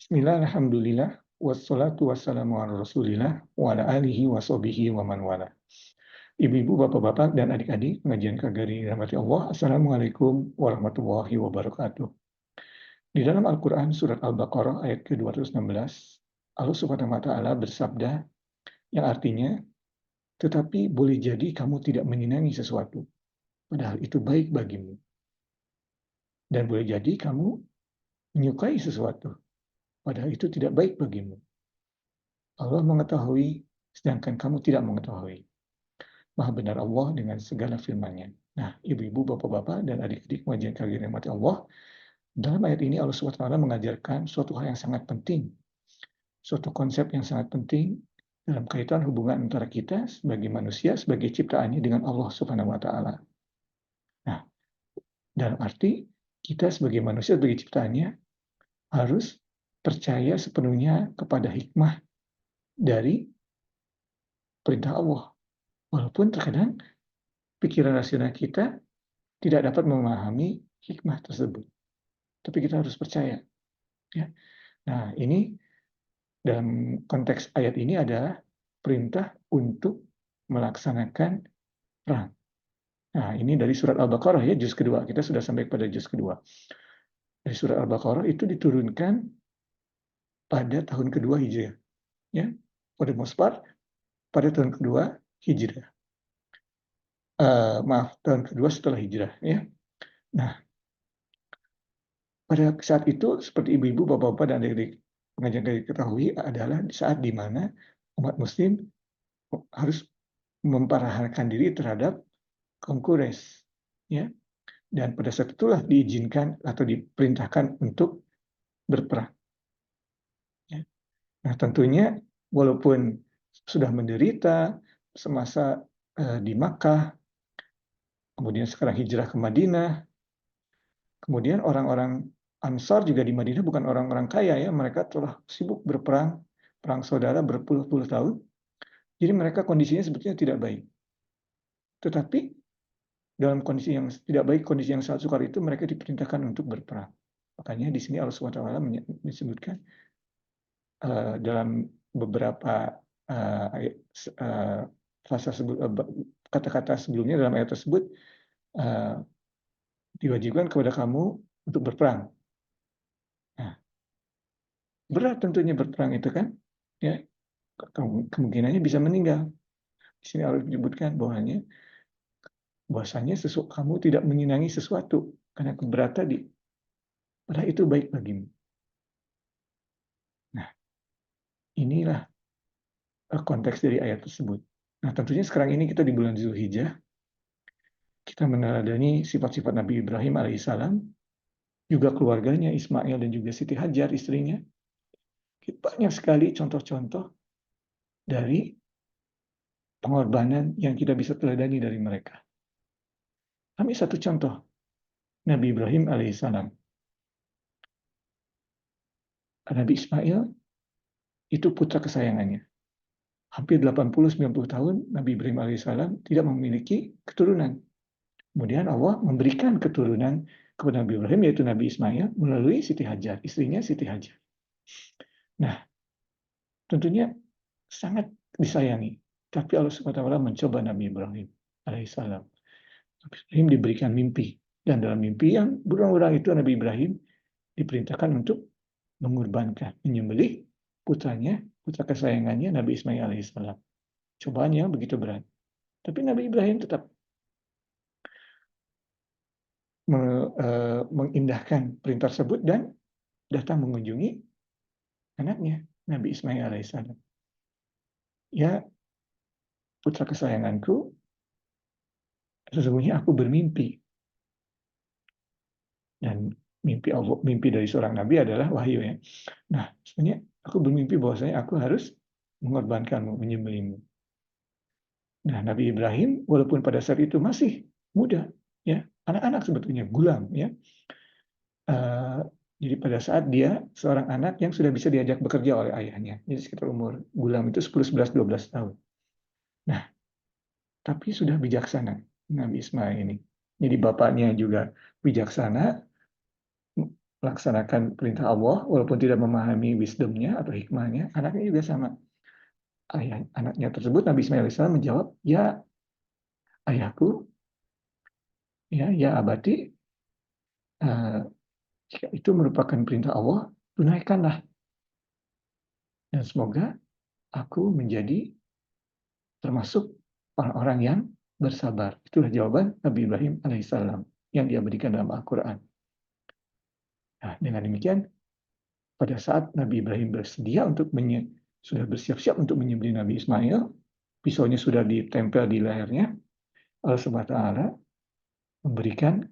Bismillah, alhamdulillah, wassalatu wassalamu ala rasulillah, wa ala alihi wa sahbihi wa man wala. Ibu-ibu, bapak-bapak, dan adik-adik, pengajian kagari rahmati Allah, Assalamualaikum warahmatullahi wabarakatuh. Di dalam Al-Quran, surat Al-Baqarah ayat ke-216, Allah subhanahu wa ta'ala bersabda, yang artinya, tetapi boleh jadi kamu tidak menyenangi sesuatu, padahal itu baik bagimu. Dan boleh jadi kamu menyukai sesuatu, padahal itu tidak baik bagimu. Allah mengetahui, sedangkan kamu tidak mengetahui. Maha benar Allah dengan segala firman-Nya. Nah, ibu-ibu, bapak-bapak, dan adik-adik pengajian kagari rahmati Allah, dalam ayat ini Allah SWT mengajarkan suatu hal yang sangat penting, suatu konsep yang sangat penting dalam kaitan hubungan antara kita sebagai manusia, sebagai ciptaannya dengan Allah Subhanahu wa Ta'ala. Nah, dalam arti kita sebagai manusia, sebagai ciptaannya, harus percaya sepenuhnya kepada hikmah dari perintah Allah. Walaupun terkadang pikiran rasional kita tidak dapat memahami hikmah tersebut. Tapi kita harus percaya. Ya. Nah, ini dalam konteks ayat ini adalah perintah untuk melaksanakan perang. Nah, ini dari surat Al-Baqarah ya, juz kedua. Kita sudah sampai pada juz kedua. Dari surat Al-Baqarah itu diturunkan pada tahun kedua Hijriah. Ya, pada Mospar pada tahun kedua Hijriah. Tahun kedua setelah Hijrah. Ya. Nah, pada saat itu, seperti ibu-ibu, bapak-bapak, dan adik-adik pengajian kagari ketahui, adalah saat di mana umat muslim harus mempertahankan diri terhadap kaum Quraisy, ya. Dan pada saat itulah diizinkan atau diperintahkan untuk berperang. Ya. Nah, tentunya walaupun sudah menderita semasa di Makkah, kemudian sekarang hijrah ke Madinah, kemudian orang-orang Ansar juga di Madinah bukan orang-orang kaya ya, mereka telah sibuk berperang, perang saudara berpuluh-puluh tahun. Jadi mereka kondisinya sebetulnya tidak baik. Tetapi dalam kondisi yang tidak baik, kondisi yang sangat sukar itu, mereka diperintahkan untuk berperang. Makanya di sini Allah SWT disebutkan dalam beberapa kata-kata sebelumnya dalam ayat tersebut, diwajibkan kepada kamu untuk berperang. Nah, berat tentunya berperang itu kan, ya, kemungkinannya bisa meninggal. Di sini Allah menyebutkan bahwasanya kamu tidak menyenangi sesuatu karena berat tadi, padahal itu baik bagimu. Nah, inilah konteks dari ayat tersebut. Nah, tentunya sekarang ini kita di bulan Zulhijjah, kita meneladani sifat-sifat Nabi Ibrahim alaihissalam, juga keluarganya Ismail dan juga Siti Hajar istrinya. Banyak sekali contoh-contoh dari pengorbanan yang kita bisa teladani dari mereka. Ambil satu contoh, Nabi Ibrahim alaihissalam. Nabi Ismail itu putra kesayangannya. Hampir 80-90 tahun Nabi Ibrahim alaihissalam tidak memiliki keturunan. Kemudian Allah memberikan keturunan kepada Nabi Ibrahim, yaitu Nabi Ismail, melalui Siti Hajar, istrinya Siti Hajar. Nah, tentunya sangat disayangi. Tapi Allah SWT mencoba Nabi Ibrahim alaihissalam. Nabi Ibrahim diberikan mimpi. Dan dalam mimpi yang berulang-ulang itu Nabi Ibrahim diperintahkan untuk mengorbankan, menyembelih putranya, putra kesayangannya Nabi Ismail alaihissalam. Cobaannya begitu berat. Tapi Nabi Ibrahim tetap mengindahkan perintah tersebut dan datang mengunjungi anaknya, Nabi Ismail alaihissalam. Ya, putra kesayanganku, sesungguhnya aku bermimpi. Dan mimpi dari seorang nabi adalah wahyu ya. Nah, sebenarnya aku bermimpi bahwasanya aku harus mengorbankanmu, menyembelihmu. Nah, Nabi Ibrahim walaupun pada saat itu masih muda, ya, anak-anak sebetulnya, gulam, ya. Jadi pada saat dia seorang anak yang sudah bisa diajak bekerja oleh ayahnya. Jadi sekitar umur gulam itu 10, 11, 12 tahun. Nah, tapi sudah bijaksana Nabi Ismail ini. Jadi bapaknya juga bijaksana, melaksanakan perintah Allah, walaupun tidak memahami wisdomnya atau hikmahnya, anaknya juga sama. Anaknya tersebut, Nabi Ismail alaihissalam menjawab, ya ayahku, ya abati, eh, jika itu merupakan perintah Allah, tunaikanlah. Dan semoga aku menjadi termasuk orang-orang yang bersabar. Itulah jawaban Nabi Ibrahim alaihissalam yang dia berikan dalam Al-Quran. Nah, dengan demikian, pada saat Nabi Ibrahim bersedia sudah bersiap-siap untuk menyembelih Nabi Ismail, pisaunya sudah ditempel di lehernya, Allah Subhanahu wa taala memberikan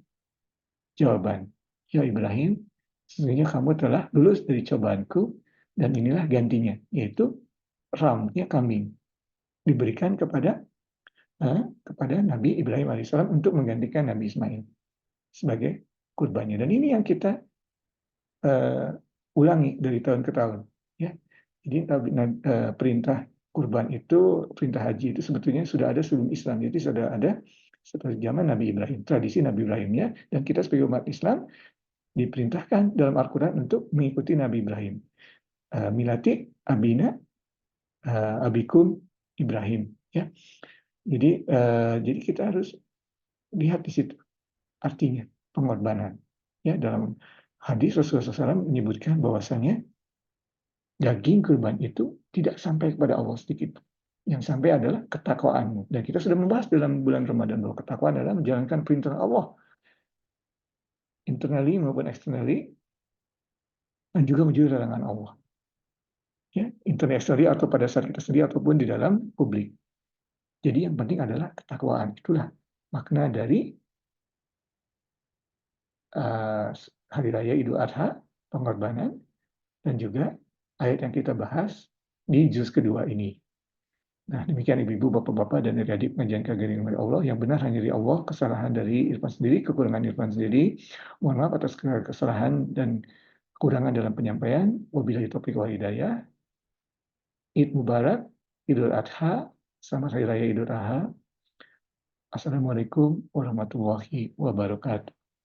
jawaban. Ya Ibrahim, sesungguhnya kamu telah lulus dari cobaanku dan inilah gantinya, yaitu ramnya kambing diberikan kepada Nabi Ibrahim alaihissalam untuk menggantikan Nabi Ismail sebagai kurbannya. Dan ini yang kita ulangi dari tahun ke tahun. Ya, jadi perintah kurban itu, perintah haji itu sebetulnya sudah ada sebelum Islam. Jadi sudah ada setelah zaman Nabi Ibrahim, tradisi Nabi Ibrahimnya, dan kita sebagai umat Islam diperintahkan dalam Al-Quran untuk mengikuti Nabi Ibrahim. Milati abina abikum Ibrahim. Ya, jadi kita harus lihat di situ artinya pengorbanan. Ya, dalam hadis Rasulullah SAW menyebutkan bahwasanya daging kurban itu tidak sampai kepada Allah sedikit. Yang sampai adalah ketakwaanmu. Dan kita sudah membahas dalam bulan Ramadan bahwa ketakwaan adalah menjalankan perintah Allah internally maupun externally, dan juga menjauhi larangan Allah. Ya, internationally atau pada saat kita sendiri ataupun di dalam publik. Jadi yang penting adalah ketakwaan. Itulah makna dari Hari Raya Idul Adha, pengorbanan, dan juga ayat yang kita bahas di juz kedua ini. Nah, demikian ibu-ibu, bapak-bapak, dan adik-adik pengajian KGRI Rumah Allah. Yang benar hanya dari Allah, kesalahan dari Irfan sendiri, kekurangan Irfan sendiri. Mohon maaf atas kesalahan dan kekurangan dalam penyampaian. Wabillahi taufiq wal hidayah. Id Mubarak, Idul Adha, selamat Hari Raya Idul Adha. Assalamualaikum warahmatullahi wabarakatuh.